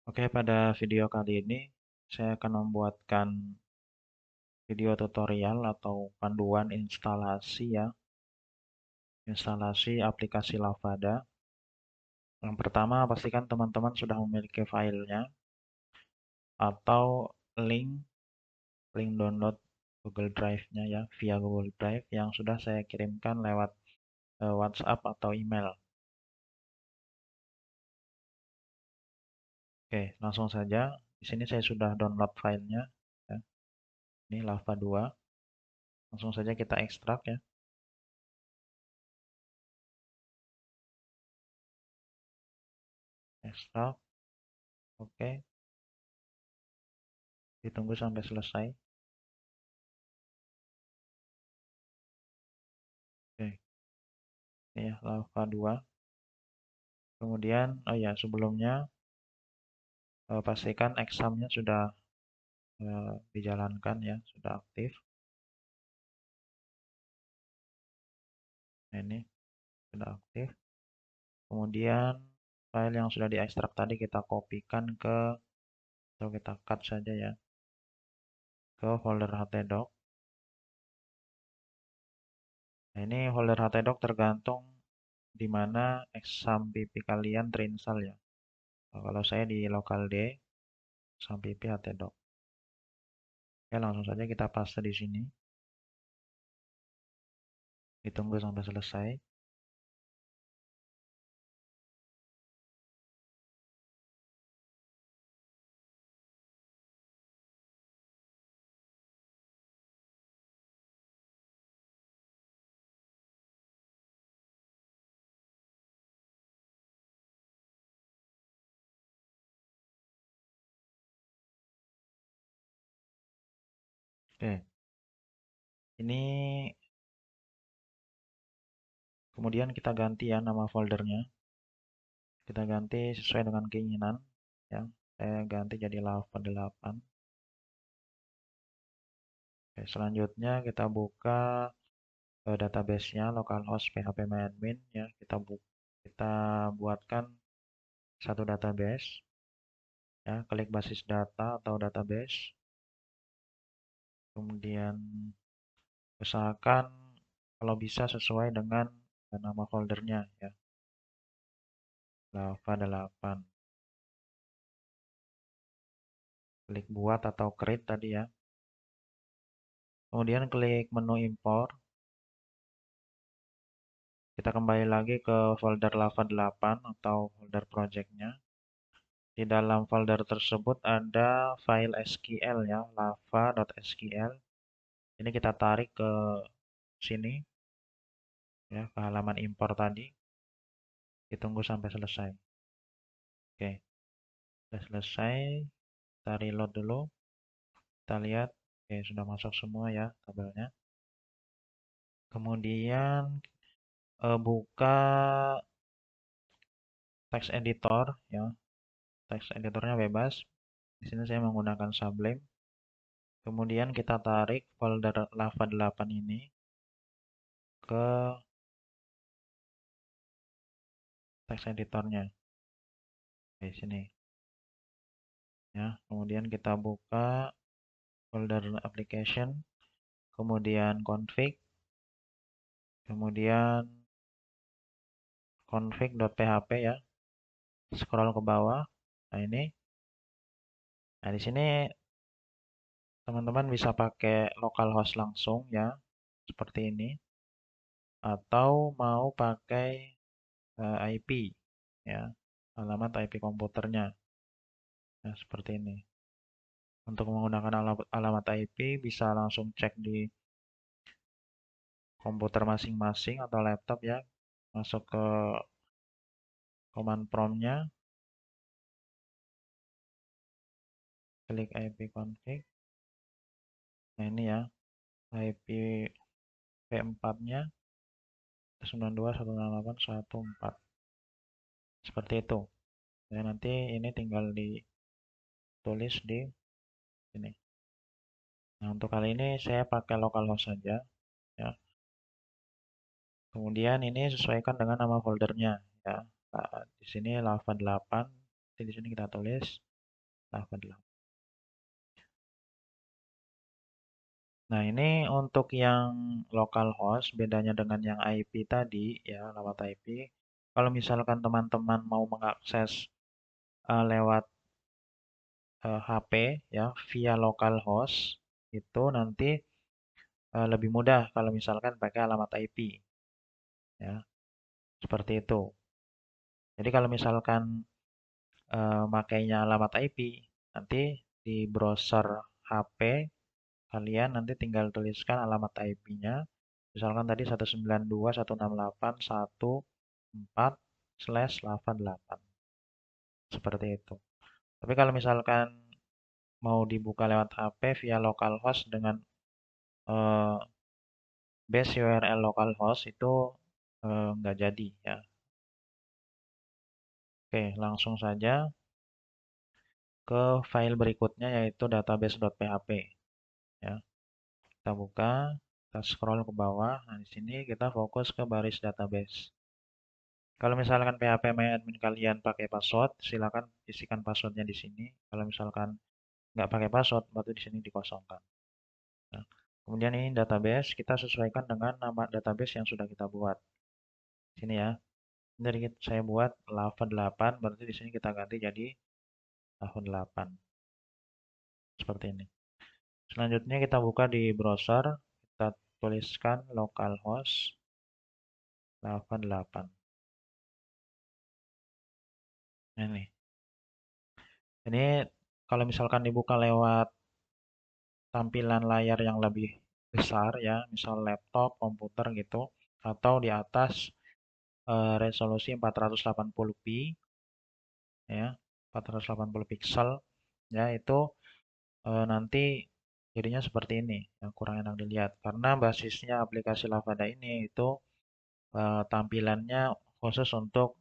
Oke, pada video kali ini saya akan membuatkan video tutorial atau panduan instalasi ya, instalasi aplikasi Lavada. Yang pertama, pastikan teman-teman sudah memiliki filenya atau link link download Google Drive-nya ya, via Google Drive yang sudah saya kirimkan lewat WhatsApp atau email. Oke, langsung saja. Di sini saya sudah download filenya ya. Ini Lava 2. Langsung saja kita ekstrak ya. Ekstrak. Oke, ditunggu sampai selesai. Oke, ini ya Lava 2. Kemudian, oh ya, sebelumnya pastikan examnya sudah dijalankan ya, sudah aktif. Nah, ini sudah aktif. Kemudian file yang sudah diekstrak tadi kita kopikan ke, atau kita cut saja ya, ke folder htdoc. Nah, ini folder htdoc tergantung di mana exam pp kalian terinstall ya. Nah, kalau saya di localD, exam pp htdoc. Ya, langsung saja kita paste di sini. Ditunggu sampai selesai. Oke, ini kemudian kita ganti ya nama foldernya. Kita ganti sesuai dengan keinginan ya. Saya ganti jadi Lava 8. Oke, selanjutnya kita buka database-nya localhost phpMyAdmin ya. Kita buatkan satu database ya, klik basis data atau database. Kemudian usahakan kalau bisa sesuai dengan nama foldernya ya. Lava 8. Klik buat atau create tadi ya. Kemudian klik menu import. Kita kembali lagi ke folder Lava 8 atau folder project-nya. Di dalam folder tersebut ada file SQL ya, lava.sql. Ini kita tarik ke sini ya, ke halaman import tadi. Ditunggu sampai selesai. Oke, sudah selesai. Kita reload dulu. Kita lihat, oke, sudah masuk semua ya tabelnya. Kemudian buka text editor ya. Text editornya bebas. Di sini saya menggunakan Sublime. Kemudian kita tarik folder Lava 8 ini ke text editornya. Di sini. Ya, kemudian kita buka folder application, kemudian config, kemudian config.php ya. Scroll ke bawah. Nah, ini. Nah, di sini teman-teman bisa pakai localhost langsung ya, seperti ini. Atau mau pakai IP ya, alamat IP komputernya. Nah, seperti ini. Untuk menggunakan alamat IP bisa langsung cek di komputer masing-masing atau laptop ya. Masuk ke command prompt-nya, klik IP config. Nah, ini ya, IP V4-nya 92.168.1.4. Seperti itu. Ya, nanti ini tinggal ditulis di sini. Nah, untuk kali ini saya pakai localhost saja ya. Kemudian ini sesuaikan dengan nama foldernya ya. Nah, di sini Lava 8, di sini kita tulis lava 8. Nah, ini untuk yang localhost, bedanya dengan yang IP tadi, ya, lewat IP. Kalau misalkan teman-teman mau mengakses lewat HP, ya, via localhost, itu nanti lebih mudah kalau misalkan pakai alamat IP, ya, seperti itu. Jadi kalau misalkan makainya alamat IP, nanti di browser HP kalian nanti tinggal tuliskan alamat IP-nya. Misalkan tadi 192.168.14/lava8. Seperti itu. Tapi kalau misalkan mau dibuka lewat HP via localhost dengan eh, base URL localhost itu nggak jadi ya. Oke, langsung saja ke file berikutnya yaitu database.php ya. Kita buka, kita scroll ke bawah. Nah, di sini kita fokus ke baris database. Kalau misalkan PHP admin kalian pakai password, silakan isikan passwordnya di sini. Kalau misalkan nggak pakai password, berarti di sini dikosongkan. Nah, kemudian ini database, kita sesuaikan dengan nama database yang sudah kita buat. Sini ya. Jadi saya buat lava 8, berarti di sini kita ganti jadi lava 8. Seperti ini. Selanjutnya kita buka di browser, kita tuliskan localhost lava 8. Ini. Ini kalau misalkan dibuka lewat tampilan layar yang lebih besar ya, misal laptop, komputer gitu, atau di atas resolusi 480p ya, 480 pixel ya, itu nanti jadinya seperti ini, yang kurang enak dilihat karena basisnya aplikasi Lavada ini itu tampilannya khusus untuk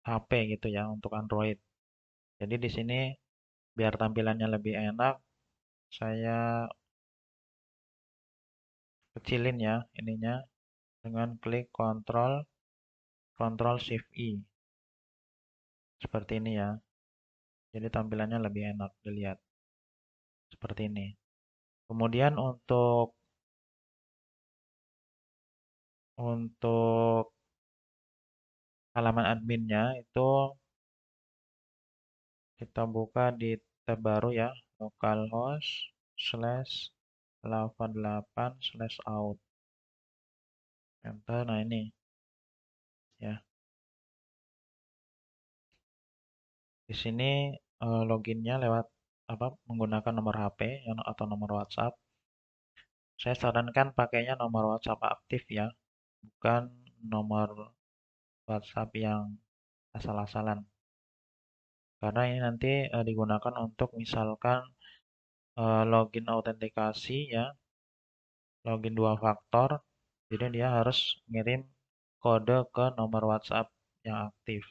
HP gitu ya, untuk Android. Jadi di sini biar tampilannya lebih enak, saya kecilin ya ininya dengan klik Ctrl Shift I. Seperti ini ya. Jadi tampilannya lebih enak dilihat. Seperti ini. Kemudian untuk halaman adminnya itu kita buka di tab baru ya, localhost slash lava 8 slash out. Enter. Nah ini ya. Di sini loginnya lewat apa menggunakan nomor HP atau nomor WhatsApp. Saya sarankan pakainya nomor WhatsApp aktif ya, bukan nomor WhatsApp yang asal-asalan. Karena ini nanti digunakan untuk misalkan login autentikasi ya, login 2 faktor. Jadi dia harus ngirim kode ke nomor WhatsApp yang aktif.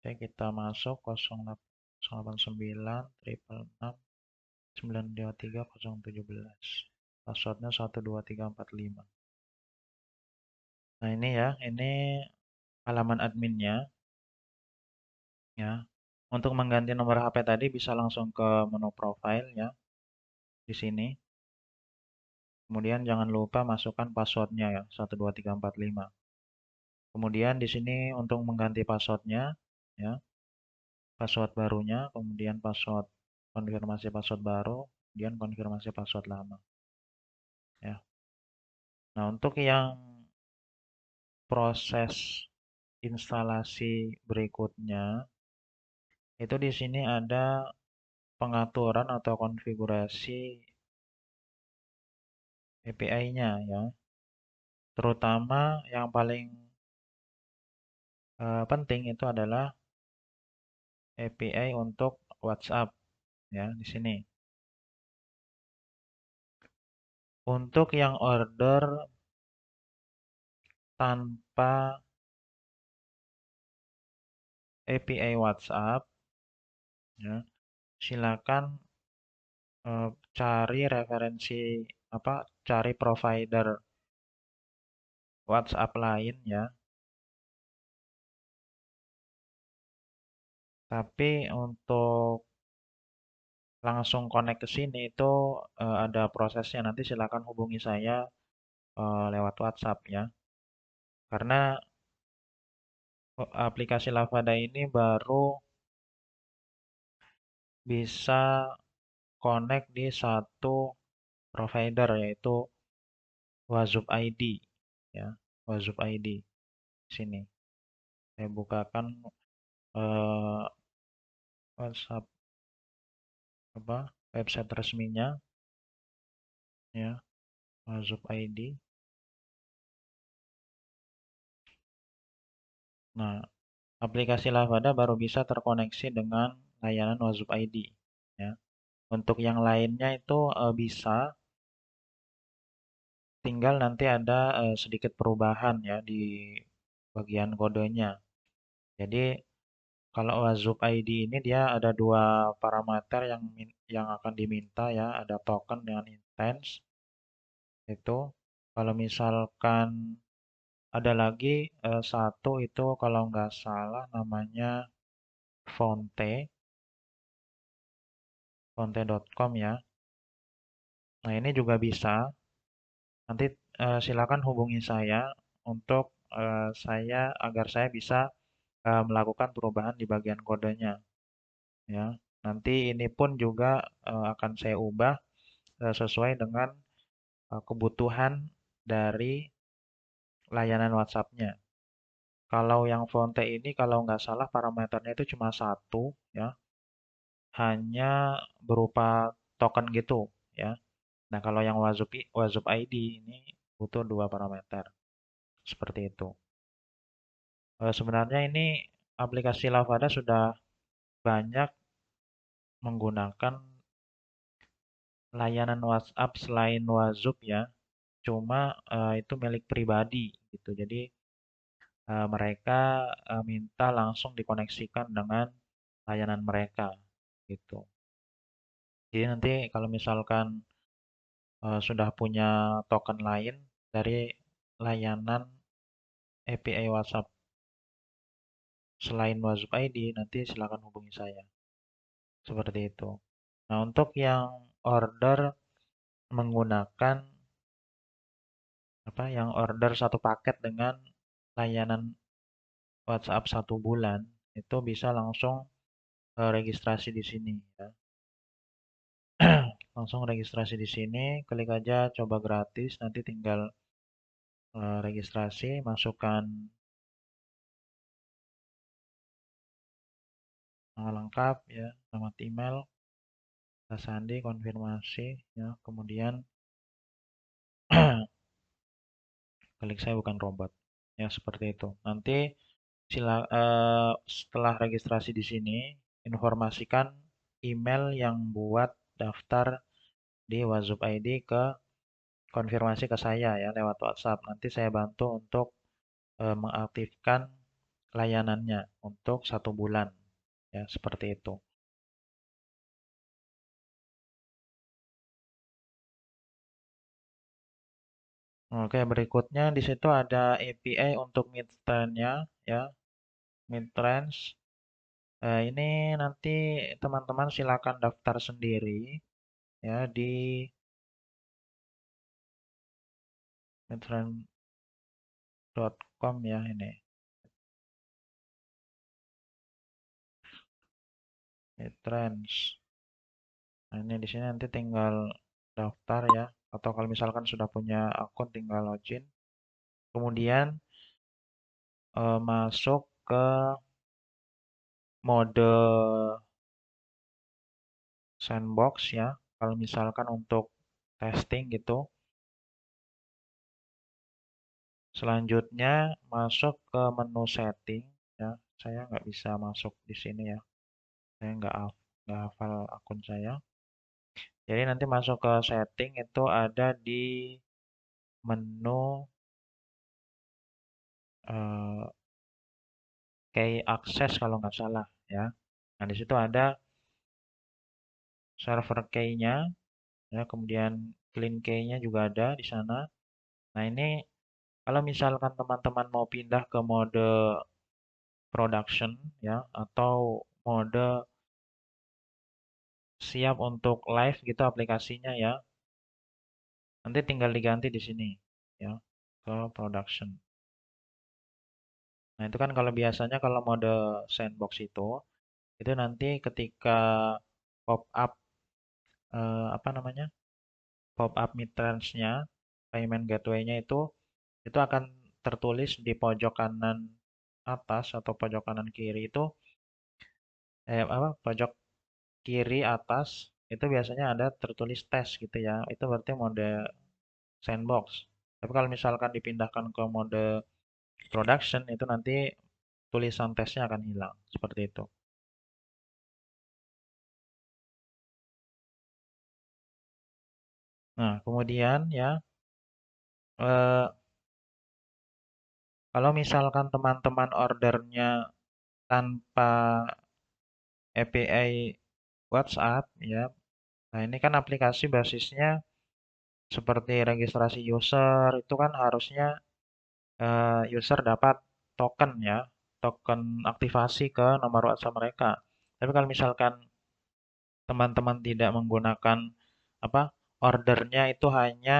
Oke, kita masuk 089 666 923 017. Passwordnya 12345. Nah ini ya, ini halaman adminnya ya. Untuk mengganti nomor HP tadi bisa langsung ke menu profile ya, di sini. Kemudian jangan lupa masukkan passwordnya ya, 12345. Kemudian di sini untuk mengganti passwordnya ya, password barunya, kemudian password konfirmasi password baru, kemudian konfirmasi password lama ya. Nah, untuk yang proses instalasi berikutnya itu di sini ada pengaturan atau konfigurasi API-nya ya. Terutama yang paling penting itu adalah API untuk WhatsApp ya di sini. Untuk yang order tanpa API WhatsApp ya, silakan cari referensi apa cari provider WhatsApp lain ya. Tapi untuk langsung connect ke sini itu ada prosesnya. Nanti silakan hubungi saya lewat WhatsApp ya. Karena aplikasi Lavada ini baru bisa connect di satu provider yaitu Wazub ID ya. Wazub ID sini. Saya bukakan eh, WhatsApp apa website resminya ya, Wazub ID. Nah, aplikasi Lavada baru bisa terkoneksi dengan layanan Wazub ID ya. Untuk yang lainnya itu bisa, tinggal nanti ada sedikit perubahan ya di bagian kodenya. Jadi kalau Wazub ID ini dia ada dua parameter yang akan diminta ya, ada token dengan intense itu. Kalau misalkan ada lagi satu itu kalau nggak salah namanya fonte.com ya. Nah ini juga bisa. Nanti silakan hubungi saya untuk agar saya bisa melakukan perubahan di bagian kodenya ya. Nanti ini pun juga akan saya ubah sesuai dengan kebutuhan dari layanan WhatsApp-nya. Kalau yang Fonte ini kalau nggak salah parameternya itu cuma satu ya, hanya berupa token gitu ya. Nah kalau yang Wazub ID ini butuh dua parameter seperti itu. Sebenarnya ini aplikasi Lavada sudah banyak menggunakan layanan WhatsApp selain Wazub ya. Cuma itu milik pribadi gitu. Jadi mereka minta langsung dikoneksikan dengan layanan mereka gitu. Jadi nanti kalau misalkan sudah punya token lain dari layanan API WhatsApp selain Wazub ID, nanti silakan hubungi saya. Seperti itu. Nah, untuk yang order menggunakan yang order satu paket dengan layanan WhatsApp 1 bulan, itu bisa langsung registrasi di sini ya. Langsung registrasi di sini, klik aja coba gratis, nanti tinggal registrasi, masukkan nama lengkap ya, nama email, sandi, konfirmasi ya, kemudian klik saya bukan robot ya, seperti itu. Nanti setelah registrasi di sini, informasikan email yang buat daftar di Wazub ID ke konfirmasi ke saya ya lewat WhatsApp. Nanti saya bantu untuk mengaktifkan layanannya untuk 1 bulan ya, seperti itu. Oke, berikutnya di situ ada API untuk Midtrans-nya ya, Midtrans. Ini nanti teman-teman silakan daftar sendiri ya di midtrans.com ya ini. Midtrans. Nah, ini di sini nanti tinggal daftar ya, atau kalau misalkan sudah punya akun tinggal login. Kemudian masuk ke mode sandbox ya. Kalau misalkan untuk testing gitu. Selanjutnya masuk ke menu setting ya. Saya nggak bisa masuk di sini ya. Saya nggak hafal akun saya. Jadi nanti masuk ke setting itu ada di menu eh, key access kalau nggak salah ya. Nah di situ ada server key-nya ya, kemudian clean key-nya juga ada di sana. Nah ini kalau misalkan teman-teman mau pindah ke mode production ya atau mode siap untuk live gitu aplikasinya ya. Nanti tinggal diganti di sini ya ke production. Nah, itu kan kalau biasanya kalau mode sandbox itu nanti ketika pop up apa namanya? Pop up midrange-nya, payment gateway-nya itu akan tertulis di pojok kanan atas atau pojok kanan kiri itu apa? Pojok kiri atas itu biasanya ada tertulis tes gitu ya. Itu berarti mode sandbox. Tapi kalau misalkan dipindahkan ke mode production itu nanti tulisan tesnya akan hilang seperti itu. Nah, kemudian ya eh, kalau misalkan teman-teman ordernya tanpa API WhatsApp ya. Nah, ini kan aplikasi basisnya seperti registrasi user itu kan harusnya user dapat token ya, token aktivasi ke nomor WhatsApp mereka. Tapi kalau misalkan teman-teman tidak menggunakan apa ordernya itu hanya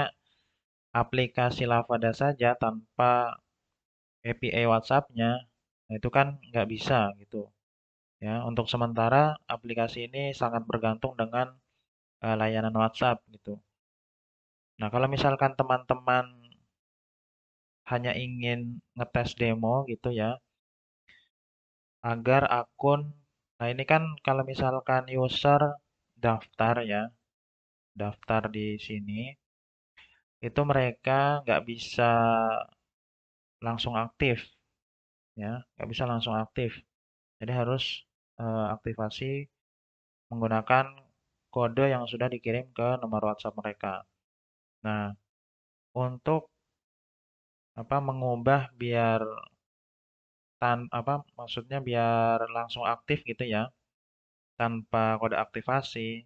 aplikasi Lavada saja tanpa API WhatsApp-nya, nah itu kan nggak bisa gitu ya. Untuk sementara aplikasi ini sangat bergantung dengan layanan WhatsApp gitu. Nah, kalau misalkan teman-teman hanya ingin ngetes demo gitu ya, agar akun, nah ini kan kalau misalkan user daftar ya, daftar di sini, itu mereka nggak bisa langsung aktif ya, nggak bisa langsung aktif. Jadi harus aktivasi menggunakan kode yang sudah dikirim ke nomor WhatsApp mereka. Nah, untuk apa mengubah biar apa maksudnya biar langsung aktif gitu ya tanpa kode aktivasi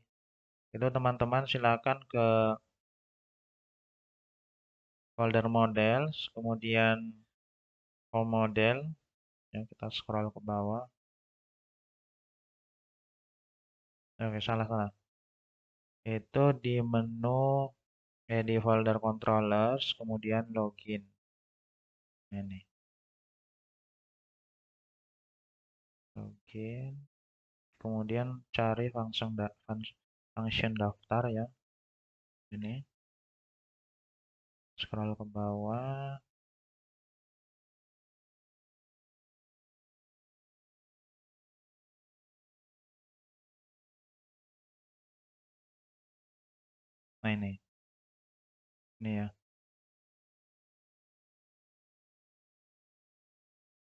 itu teman-teman silakan ke folder models kemudian home model ya kita scroll ke bawah. Oke, salah salah, itu di menu di folder controllers kemudian login ini login kemudian cari function daftar ya ini scroll ke bawah. Nah ini ya,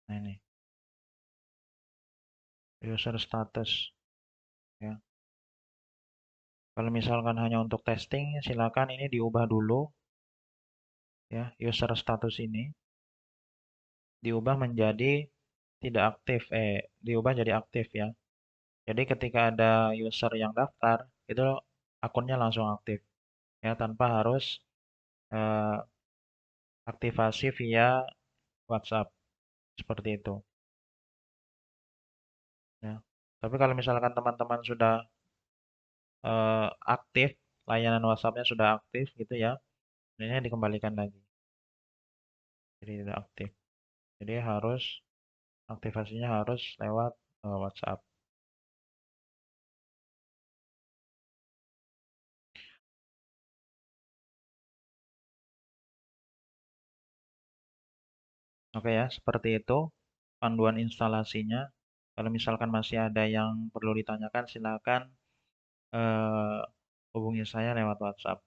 nah ini user status ya. Kalau misalkan hanya untuk testing silakan ini diubah dulu ya, user status ini diubah menjadi tidak aktif, diubah jadi aktif ya. Jadi ketika ada user yang daftar, itu akunnya langsung aktif ya tanpa harus eh, aktivasi via WhatsApp seperti itu ya. Tapi kalau misalkan teman-teman sudah aktif, layanan WhatsApp-nya sudah aktif gitu ya, ini dikembalikan lagi. Jadi tidak aktif. Jadi harus aktivasinya harus lewat WhatsApp. Oke ya, seperti itu panduan instalasinya. Kalau misalkan masih ada yang perlu ditanyakan, silakan hubungi saya lewat WhatsApp.